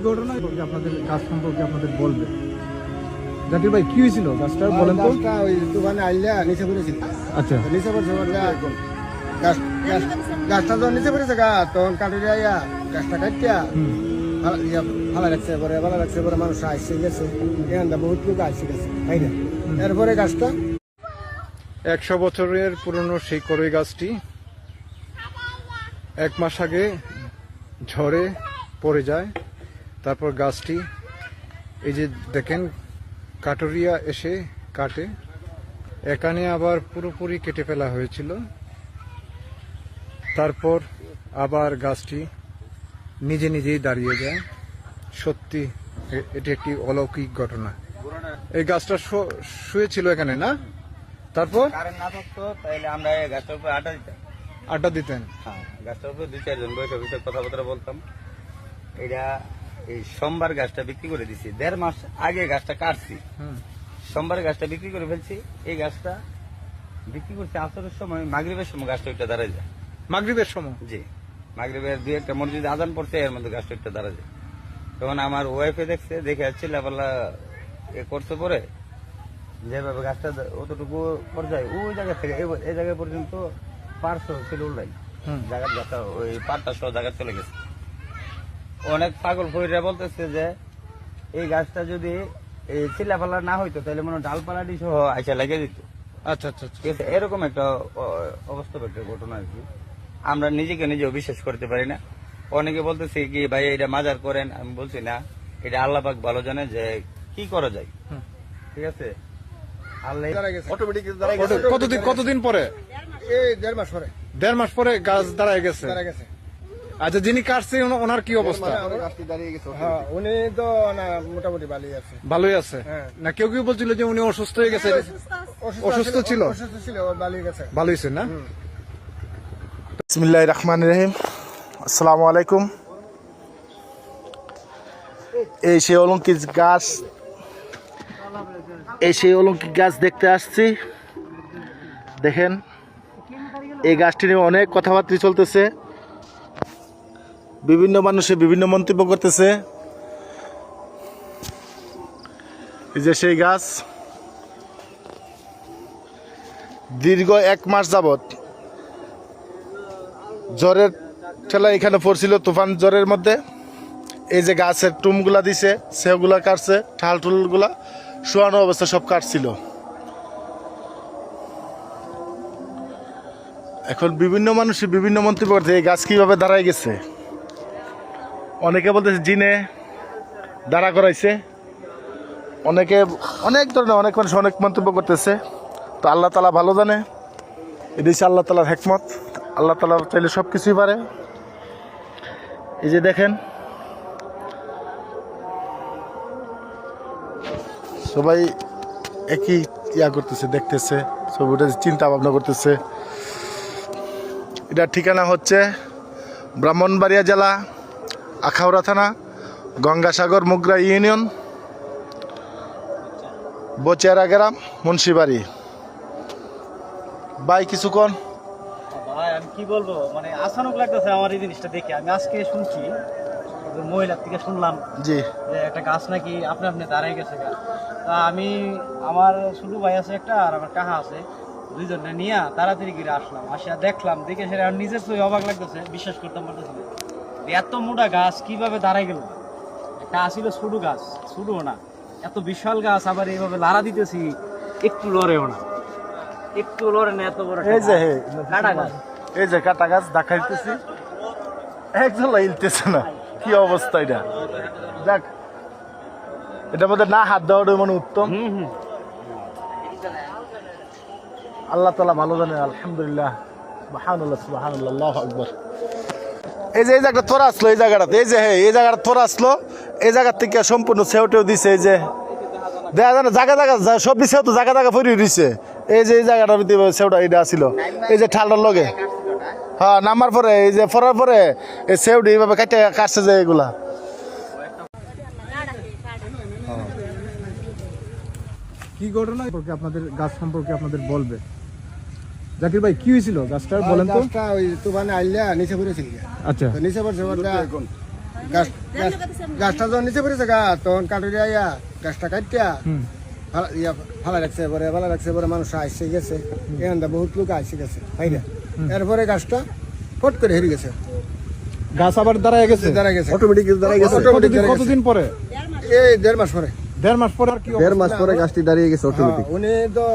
ঘটনা আপনাদের গাছ সম্পর্কে আপনাদের বলবে? জাকির ভাই কি হয়েছিল গাছটা বলেন তো? ওই তুফানে আইলা নিচে পড়েছিল। আচ্ছা, নিচে পড়ছে গাছটা যখন নিচে পড়েছে তখন কাটুরি আইয়া গাছটা কাটিয়া ভালো লাগছে পরে মানুষ আসছে গেছে, এখানটা বহুত লোক আসছে গেছে তাই না। এরপরে গাছটা 100 বছরের পুরনো সেই করই গাছটি 1 মাস আগে ঝড়ে পড়ে যায়। তারপর গাছটি এই যে দেখেন কাটুরিয়া এসে কাটে, এখানে আবার পুরোপুরি কেটে ফেলা হয়েছিল। তারপর আবার গাছটি নিজে নিজেই দাঁড়িয়ে যায়। সত্যি এটি একটি অলৌকিক ঘটনা। এই গাছটা শুয়েছিল এখানে না? তারপর কারেন্ট না থাকতো তাহলে আমরা এই গাছটার উপরে আড্ডা দিতেন। হ্যাঁ, গাছটার উপরে 2-4 জন বসে বসে কথাবার্তা বলতাম। এটা এই সোমবার গাছটা বিক্রি করে দিছি, 1.5 মাস আগে গাছটা কাটছি, সোমবার গাছটা বিক্রি করে ফেলছি। এই গাছটা বিক্রি করছি আসরের সময়, মাগরিবের সময় গাছটা একটা দাঁড়ায় যায়। মাগরিবের সময়? জি, মাগরিবের 2-1টা মসজিদে আজান পড়ছে, এর মধ্যে গাছটা একটা দাঁড়ায় যায়। তখন আমার ওয়াইফে দেখছে, দেখে আসছে লাপাল্লা এ করতে পরে যেভাবে গাছটা অতটুকু পর্যায়ে ওই জায়গা থেকে এই জায়গা পর্যন্ত পারছো ছিল উল্লাই জায়গার গাছটা ওই পাটটা সহ জায়গা চলে গেছে। অনেক পাগল ফইরা বলতেছে যে এই গাছটা যদি এই চিল্লাপাল্লা না হইতো তাহলে মনে হয় ডালপালাটি সহ আইসা লেগে দিত। আচ্ছা আচ্ছা আচ্ছা। ঠিক আছে, এরকম একটা অবস্থা একটা ঘটনা আর কি। আমরা নিজেকে নিজেও বিশ্বাস করতে পারি না। অনেকে বলতেছে কি ভাই এটা মাজার করেন, আমি বলছি না, এটা আল্লাহ পাক ভালো জানে যে কি করা যায়। ঠিক আছে, আল্লাহ অটোমেটিক কতদিন পরে? এই 1.5 মাস পরে। 1.5 মাস পরে গাছ দাঁড়ায় গেছে। গেছে। আচ্ছা, যিনি কাটছে ওনার কি অবস্থা? হ্যাঁ, উনি তো না মোটামুটি ভালোই আছে। ভালোই আছে না? কেউ কেউ বলছিল যে উনি অসুস্থ হয়ে গেছে। অসুস্থ ছিল? অসুস্থ ছিল, ভালোই গেছে। ভালো হয়েছে না? বিসমিল্লাহির রহমানির রহিম। আসসালামু আলাইকুম। এই সেই অলংকিক গাছ দেখতে আসছি। দেখেন এই গাছটি নিয়ে অনেক কথাবার্তা চলতেছে, বিভিন্ন মানুষে বিভিন্ন মন্তব্য করতেছে। এই যে সেই গাছ দীর্ঘ 1 মাস যাবত জ্বরের ঠেলা এখানে পড়ছিল, তুফান জ্বরের মধ্যে। এই যে গাছের টুমগুলা দিছে সেগুলা কাটছে, ঠাল টুলগুলা শোয়ানো অবস্থা সব কাটছিল। এখন বিভিন্ন মানুষের বিভিন্ন মন্তব্য করছে এই গাছ কিভাবে দাঁড়ায় গেছে। অনেকে বলতেছে জিনে দাঁড়া করাইছে, অনেকে অনেক ধরনের অনেক মানুষ অনেক মন্তব্য করতেছে। তো আল্লাহ তাআলা ভালো জানে, এটা হচ্ছে আল্লাহ তাআলার হিকমত। আল্লাহ তাআলা চাইলে সব কিছুই পারে। এই যে দেখেন সবাই একই করতেছে, দেখতেছে, ছবিটা চিন্তা ভাবনা করতেছে। এটার ঠিকানা হচ্ছে ব্রাহ্মণবাড়িয়া জেলা, আখাউড়া থানা, গঙ্গাসাগর মুগরা ইউনিয়ন, বচিয়ারা গ্রাম, মুন্সিবাড়ি। ভাই কিছুক্ষণ। ভাই আমি কি বলবো, মানে আসানক লাগতেছে আমার এই জিনিসটা দেখে। আমি আজকে শুনছি, মহিলার থেকে শুনলাম জি যে একটা গাছ নাকি আপনি দাঁড়ায় গেছে। তা আমি, আমার ছোট ভাই আছে একটা আর আমার কাহা আছে, দুইজনে নিয়ে তাড়াতাড়ি গিয়ে আসলাম। আসিয়া দেখলাম, দেখে সেটা আমার নিজের তো অবাক লাগতেছে, বিশ্বাস করতে পারতেছি না এত মোটা গাছ কিভাবে দাঁড়ায় গেল। একটা আসিল ছোট গাছ, ছোটও না, এত বিশাল গাছ, আবার এইভাবে লাড়া দিতেছি, একটু লড়েও না, একটু লড়ে না, এত বড় এই যে কাটা গাছ। এই যে কাটা গাছ দেখাইতেছি, একজন ইলতেছে না, কি অবস্থা এটা। যাক, এটার মধ্যে না হাত দেওয়াটা মানে উত্তম। আল্লাহ তাআলা ভালো জানেন। আলহামদুলিল্লাহ, সুবহানাল্লাহ, সুবহানাল্লাহ, আল্লাহু আকবার। এই যে এই জায়গাটা থোড়া আসলো, এই জায়গাটাতে, এই যে এই জায়গাটা থোড়া আসলো, এই জায়গার থেকে সম্পূর্ণ সেওটেও দিছে। এই যে দেখা যায় না, জায়গা জায়গা সব দিছেও তো জায়গা জায়গা ফরিয়ে দিছে। এই যে এই জায়গাটার ভিতরে সেওটা এটা আসিল, এই যে ঠালটার লগে। হ্যাঁ, নামার পরে এই যে ফরার পরে এই সেওটি এইভাবে কাটে কাটছে যে এগুলা। কি ঘটনা আপনাদের গাছ সম্পর্কে আপনাদের বলবে? জাকির ভাই কি হয়েছিল গাছটার বলেন তো? গাছটা ওই তুফানে আইলা নিচে পড়েছিল। আচ্ছা, নিচে পড়ছে গাছটা যখন নিচে পড়েছে গা তখন কাটুরি আইয়া গাছটা কাটিয়া ফালা রাখছে পরে মানুষ আসছে গেছে এখানটা বহুত লোক আসছে গেছে বাইরে এরপরে গাছটা ফট করে হেরে গেছে গাছ আবার দাঁড়ায় গেছে দাঁড়া গেছে অটোমেটিক দাঁড়াই গেছে কতদিন পরে? এই 1.5 মাস পরে 1.5 মাস পরে আর কি অবস্থা? 1.5 মাস পরে গাছটি দাঁড়িয়ে গেছে অটোমেটিক। উনি তো